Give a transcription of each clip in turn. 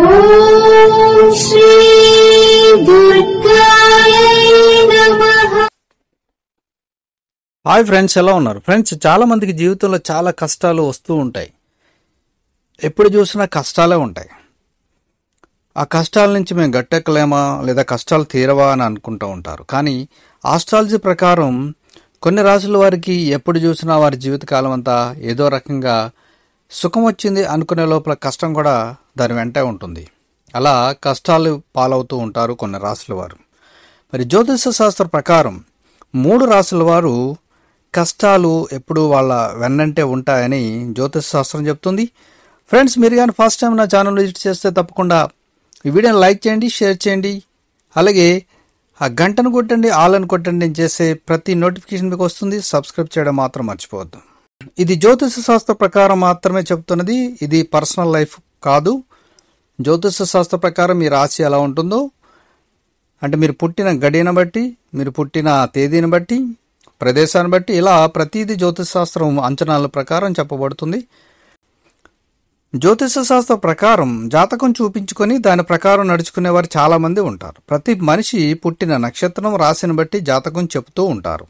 ఓం శ్రీ దుర్గాయ నమః. Hi friends, ఎలా ఉన్నారు ఫ్రెండ్స్? చాలా మందికి జీవితంలో చాలా కష్టాలు వస్తూ ఉంటాయి. ఎప్పుడు చూసినా కష్టాలే ఉంటాయి. ఆ కష్టాల నుంచి మేము గట్టెక్కలేమా లేదా కష్టాలు తీరవా అని అనుకుంటూ ఉంటారు. కానీ ఆస్ట్రాలజీ ప్రకారం కొన్ని రాసుల వారికి ఎప్పుడు చూసినా వారి జీవితకాలం అంతా ఏదో రకంగా సుఖం వచ్చింది అనుకునే లోపల కష్టం కూడా దాని వెంటే ఉంటుంది. అలా కష్టాలు పాలవుతూ ఉంటారు కొన్ని రాసుల వారు. మరి జ్యోతిష శాస్త్ర ప్రకారం 3 రాసుల వారు కష్టాలు ఎప్పుడు వాళ్ళ వెన్నంటే ఉంటాయని జ్యోతిష శాస్త్రం చెప్తుంది. ఫ్రెండ్స్, మీరు కానీ ఫస్ట్ టైం నా ఛానల్ విజిట్ చేస్తే తప్పకుండా ఈ వీడియోని లైక్ చేయండి, షేర్ చేయండి, అలాగే ఆ గంటను కొట్టండి, ఆల్ అని కొట్టండి. నేను చేసే ప్రతి నోటిఫికేషన్ మీకు వస్తుంది. సబ్స్క్రైబ్ చేయడం మాత్రం మర్చిపోవద్దు. ఇది జ్యోతిష శాస్త్ర ప్రకారం మాత్రమే చెప్తున్నది, ఇది పర్సనల్ లైఫ్ కాదు. జ్యోతిష శాస్త్ర ప్రకారం మీ రాశి ఎలా ఉంటుందో అంటే మీరు పుట్టిన గడియను బట్టి, మీరు పుట్టిన తేదీని బట్టి, ప్రదేశాన్ని బట్టి ఇలా ప్రతిదీ జ్యోతిష శాస్త్రం అంచనాల ప్రకారం చెప్పబడుతుంది. జ్యోతిష శాస్త్ర ప్రకారం జాతకం చూపించుకొని దాని ప్రకారం నడుచుకునేవారు చాలా మంది ఉంటారు. ప్రతి మనిషి పుట్టిన నక్షత్రం రాశిని బట్టి జాతకం చెబుతూ ఉంటారు.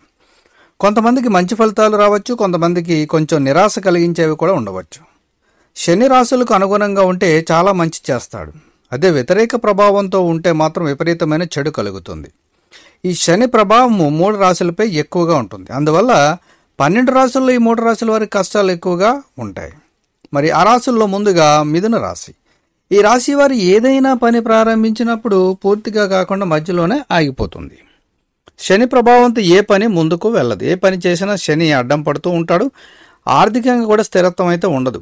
కొంతమందికి మంచి ఫలితాలు రావచ్చు, కొంతమందికి కొంచెం నిరాశ కలిగించేవి కూడా ఉండవచ్చు. శని రాశులకు అనుగుణంగా ఉంటే చాలా మంచి చేస్తాడు. అదే వ్యతిరేక ప్రభావంతో ఉంటే మాత్రం విపరీతమైన చెడు కలుగుతుంది. ఈ శని ప్రభావం 3 రాశులపై ఎక్కువగా ఉంటుంది. అందువల్ల 12 రాశుల్లో ఈ 3 రాశుల వారికి కష్టాలు ఎక్కువగా ఉంటాయి. మరి ఆ రాశుల్లో ముందుగా మిథున రాశి. ఈ రాశి వారు ఏదైనా పని ప్రారంభించినప్పుడు పూర్తిగా కాకుండా మధ్యలోనే ఆగిపోతుంది. శని ప్రభావంతో ఏ పని ముందుకు వెళ్ళదు. ఏ పని చేసినా శని అడ్డం పడుతూ ఉంటాడు. ఆర్థికంగా కూడా స్థిరత్వం అయితే ఉండదు.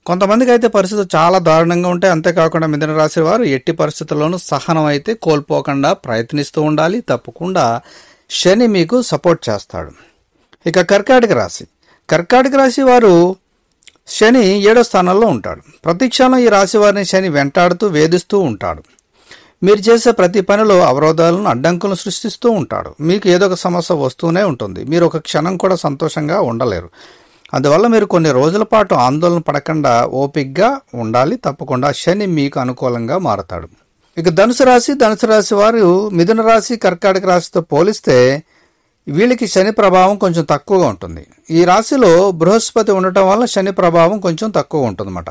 కొంతమందికి అయితే పరిస్థితులు చాలా దారుణంగా ఉంటాయి. అంతేకాకుండా మిథున రాశి వారు ఎట్టి పరిస్థితుల్లోనూ సహనం అయితే కోల్పోకుండా ప్రయత్నిస్తూ ఉండాలి. తప్పకుండా శని మీకు సపోర్ట్ చేస్తాడు. ఇక కర్కాటక రాశి. కర్కాటక రాశి వారు శని 7వ స్థానంలో ఉంటాడు. ప్రతి క్షణం ఈ రాశి వారిని శని వెంటాడుతూ వేధిస్తూ ఉంటాడు. మీరు చేసే ప్రతి పనిలో అవరోధాలను, అడ్డంకులను సృష్టిస్తూ ఉంటాడు. మీకు ఏదో ఒక సమస్య వస్తూనే ఉంటుంది. మీరు ఒక క్షణం కూడా సంతోషంగా ఉండలేరు. అందువల్ల మీరు కొన్ని రోజుల పాటు ఆందోళన పడకుండా ఓపికగా ఉండాలి. తప్పకుండా శని మీకు అనుకూలంగా మారతాడు. ఇక ధనుసు రాశి. ధనుసు రాశి వారు మిథున రాశి, కర్కాటక రాశితో పోలిస్తే వీళ్ళకి శని ప్రభావం కొంచెం తక్కువగా ఉంటుంది. ఈ రాశిలో బృహస్పతి ఉండటం వల్ల శని ప్రభావం కొంచెం తక్కువ ఉంటుందన్నమాట.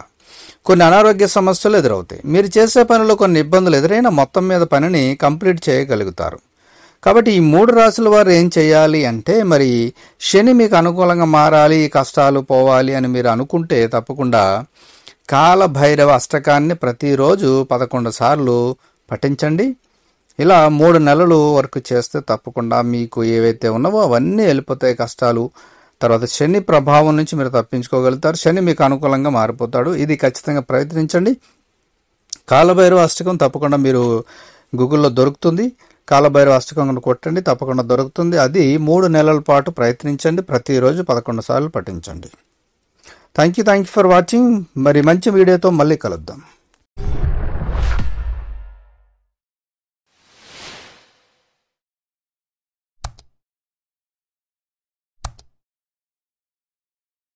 కొన్ని అనారోగ్య సమస్యలు ఎదురవుతాయి. మీరు చేసే పనిలో కొన్ని ఇబ్బందులు ఎదురైనా మొత్తం మీద పనిని కంప్లీట్ చేయగలుగుతారు. కాబట్టి ఈ 3 రాశుల వారు ఏం చేయాలి అంటే, మరి శని మీకు అనుకూలంగా మారాలి, కష్టాలు పోవాలి అని మీరు అనుకుంటే తప్పకుండా కాలభైరవ అష్టకాన్ని ప్రతిరోజు 11 సార్లు పఠించండి. ఇలా 3 నెలలు వరకు చేస్తే తప్పకుండా మీకు ఏవైతే ఉన్నావో అవన్నీ వెళ్ళిపోతాయి కష్టాలు. తర్వాత శని ప్రభావం నుంచి మీరు తప్పించుకోగలుగుతారు. శని మీకు అనుకూలంగా మారిపోతాడు. ఇది ఖచ్చితంగా ప్రయత్నించండి. కాలభైరవ అష్టకం తప్పకుండా మీరు గూగుల్లో దొరుకుతుంది. కాలభైరవ అష్టకం కొట్టండి, తప్పకుండా దొరుకుతుంది. అది 3 నెలల పాటు ప్రయత్నించండి. ప్రతిరోజు 11 సార్లు పఠించండి. Thank you for watching. మరి మంచి వీడియోతో మళ్ళీ కలుద్దాం.